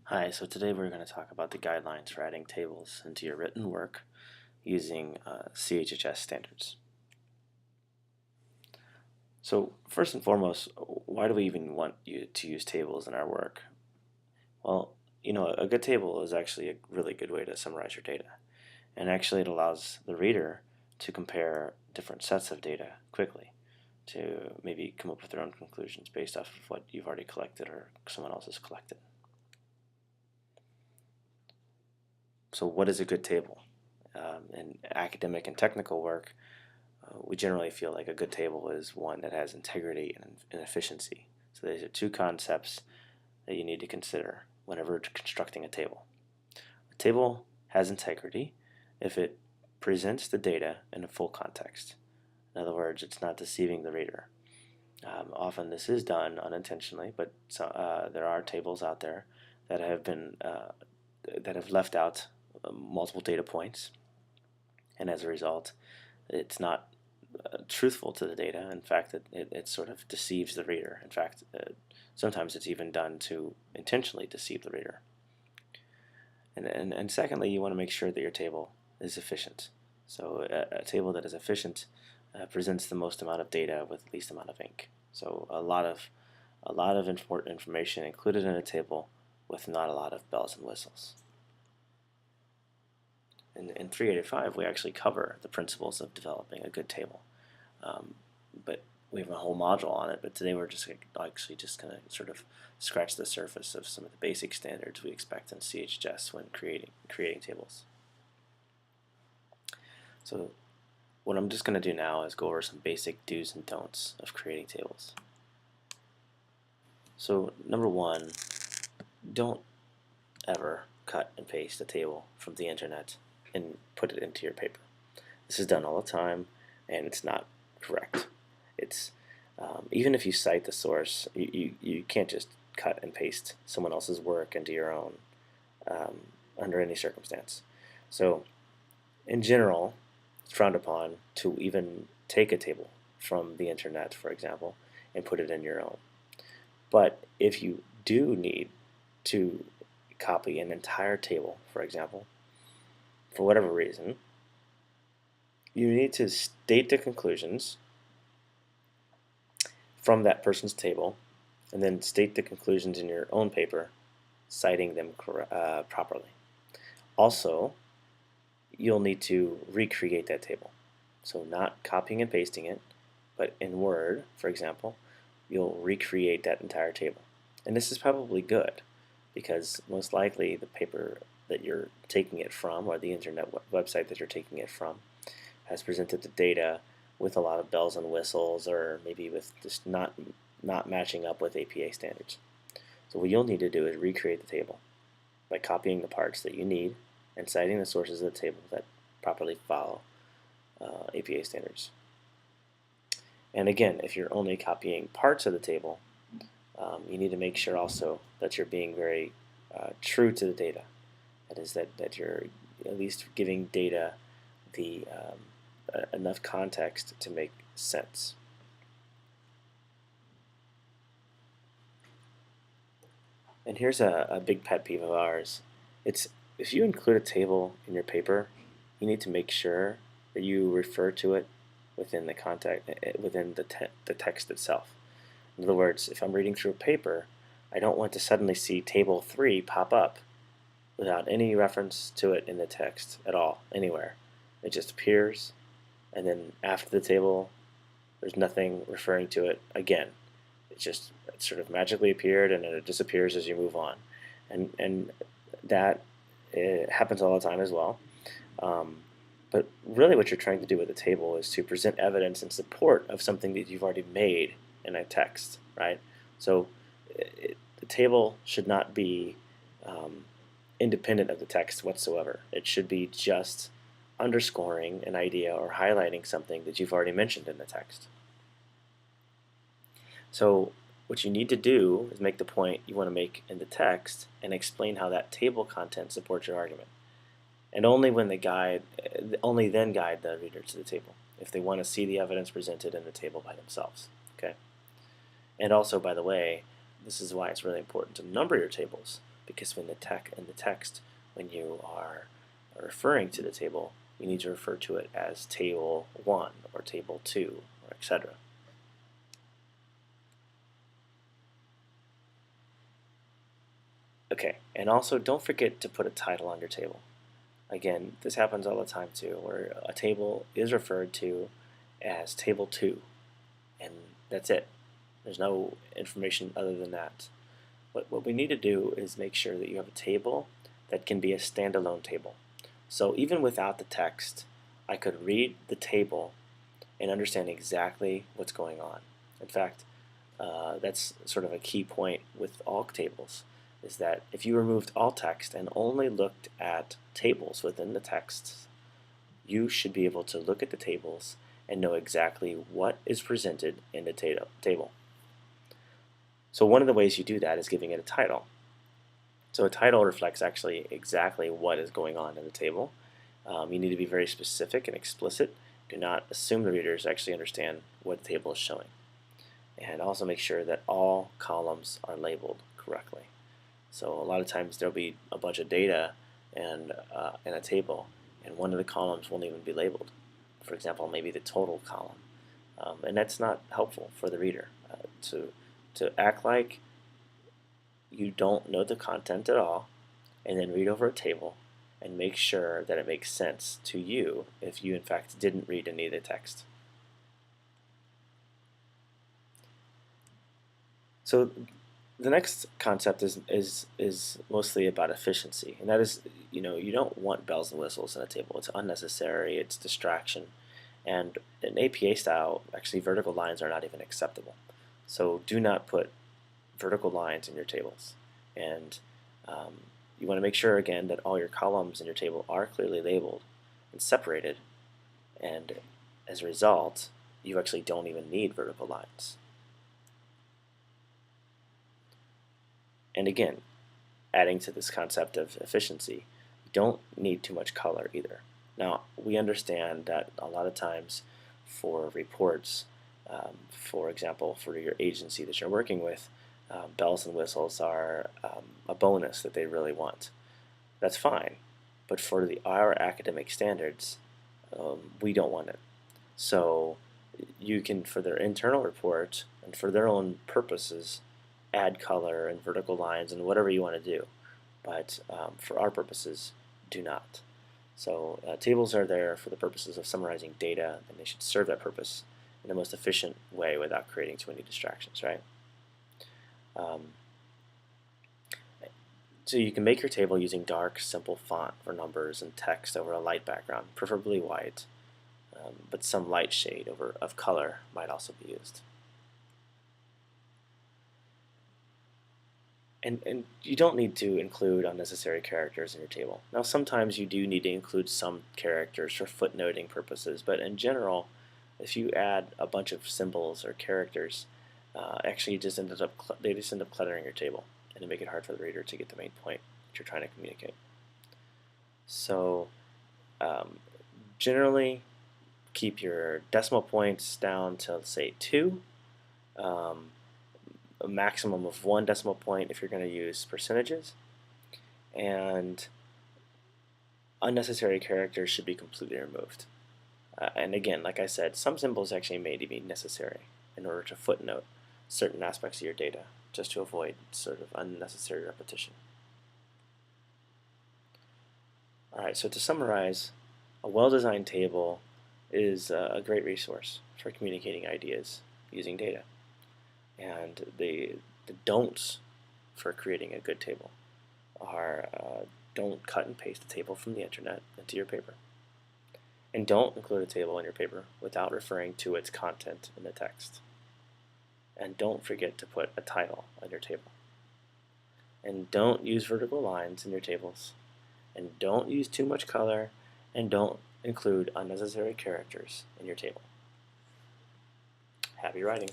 Hi, so today we're going to talk about the guidelines for adding tables into your written work using CHHS standards. So first and foremost, why do we even want you to use tables in our work? Well, a good table is actually a really good way to summarize your data. And actually it allows the reader to compare different sets of data quickly to maybe come up with their own conclusions based off of what you've already collected or someone else has collected. So what is a good table? In academic and technical work, we generally feel like a good table is one that has integrity and efficiency. So these are two concepts that you need to consider whenever constructing a table. A table has integrity if it presents the data in a full context. In other words, it's not deceiving the reader. Often this is done unintentionally, but there are tables out there that have left out multiple data points, and as a result, it's not truthful to the data. In fact, it sort of deceives the reader. In fact, sometimes it's even done to intentionally deceive the reader. And secondly, you want to make sure that your table is efficient. So a table that is efficient presents the most amount of data with least amount of ink. So a lot of important information included in a table with not a lot of bells and whistles. In 385, we actually cover the principles of developing a good table. But we have a whole module on it, but today we're just actually just going to sort of scratch the surface of some of the basic standards we expect in CHHS when creating tables. So what I'm just going to do now is go over some basic do's and don'ts of creating tables. So number one, don't ever cut and paste a table from the internet and put it into your paper. This is done all the time, and it's not correct. It's even if you cite the source, you can't just cut and paste someone else's work into your own under any circumstance. So in general, it's frowned upon to even take a table from the internet, for example, and put it in your own. But if you do need to copy an entire table, for example, for whatever reason, you need to state the conclusions from that person's table and then state the conclusions in your own paper, citing them properly. Also, you'll need to recreate that table. So not copying and pasting it, but in Word, for example, you'll recreate that entire table. And this is probably good because most likely the paper that you're taking it from or the internet website that you're taking it from has presented the data with a lot of bells and whistles or maybe with just not matching up with APA standards. So what you'll need to do is recreate the table by copying the parts that you need and citing the sources of the table that properly follow APA standards. And again, if you're only copying parts of the table, you need to make sure also that you're being very true to the data. That is, that you're at least giving data the enough context to make sense. And here's a big pet peeve of ours. It's if you include a table in your paper, you need to make sure that you refer to it within the text itself. In other words, if I'm reading through a paper, I don't want to suddenly see table 3 pop up without any reference to it in the text at all, anywhere. It just appears, and then after the table, there's nothing referring to it again. It sort of magically appeared, and then it disappears as you move on. And that happens all the time as well. But really what you're trying to do with a table is to present evidence in support of something that you've already made in a text, right? So the table should not be independent of the text whatsoever. It should be just underscoring an idea or highlighting something that you've already mentioned in the text. So what you need to do is make the point you want to make in the text and explain how that table content supports your argument. And only then guide the reader to the table if they want to see the evidence presented in the table by themselves. Okay. And also, by the way, this is why it's really important to number your tables. because when in the text, when you are referring to the table, you need to refer to it as table 1 or table 2 or etc. Okay, and also don't forget to put a title on your table. Again, this happens all the time too, where a table is referred to as table 2, and that's it. There's no information other than that. What we need to do is make sure that you have a table that can be a standalone table. So even without the text, I could read the table and understand exactly what's going on. In fact, that's sort of a key point with all tables, is that if you removed all text and only looked at tables within the texts, you should be able to look at the tables and know exactly what is presented in the table. So one of the ways you do that is giving it a title. So a title reflects actually exactly what is going on in the table. You need to be very specific and explicit. Do not assume the readers actually understand what the table is showing. And also make sure that all columns are labeled correctly. So a lot of times there'll be a bunch of data in a table, and one of the columns won't even be labeled. For example, maybe the total column. And that's not helpful for the reader. To act like you don't know the content at all, and then read over a table and make sure that it makes sense to you if you in fact didn't read any of the text. So the next concept is mostly about efficiency, and that is, you don't want bells and whistles in a table. It's unnecessary, it's distraction, and in APA style, actually vertical lines are not even acceptable. So do not put vertical lines in your tables, and you want to make sure again that all your columns in your table are clearly labeled and separated, and as a result, you actually don't even need vertical lines. And again, adding to this concept of efficiency, you don't need too much color either. Now, we understand that a lot of times for reports, for example, for your agency that you're working with, bells and whistles are a bonus that they really want. That's fine, but for our academic standards, we don't want it. So you can, for their internal report and for their own purposes, add color and vertical lines and whatever you want to do. But for our purposes, do not. So tables are there for the purposes of summarizing data, and they should serve that purpose in the most efficient way without creating too many distractions, right? So you can make your table using dark, simple font for numbers and text over a light background, preferably white, but some light shade of color might also be used. And you don't need to include unnecessary characters in your table. Now sometimes you do need to include some characters for footnoting purposes, but in general, if you add a bunch of symbols or characters, actually they just end up cluttering your table, and it make it hard for the reader to get the main point that you're trying to communicate. So generally, keep your decimal points down to, say, 2. A maximum of 1 decimal point if you're going to use percentages, and unnecessary characters should be completely removed. And again, like I said, some symbols actually may be necessary in order to footnote certain aspects of your data, just to avoid sort of unnecessary repetition. Alright, so to summarize, a well-designed table is a great resource for communicating ideas using data. And the don'ts for creating a good table are don't cut and paste the table from the internet into your paper. And don't include a table in your paper without referring to its content in the text. And don't forget to put a title on your table. And don't use vertical lines in your tables. And don't use too much color. And don't include unnecessary characters in your table. Happy writing.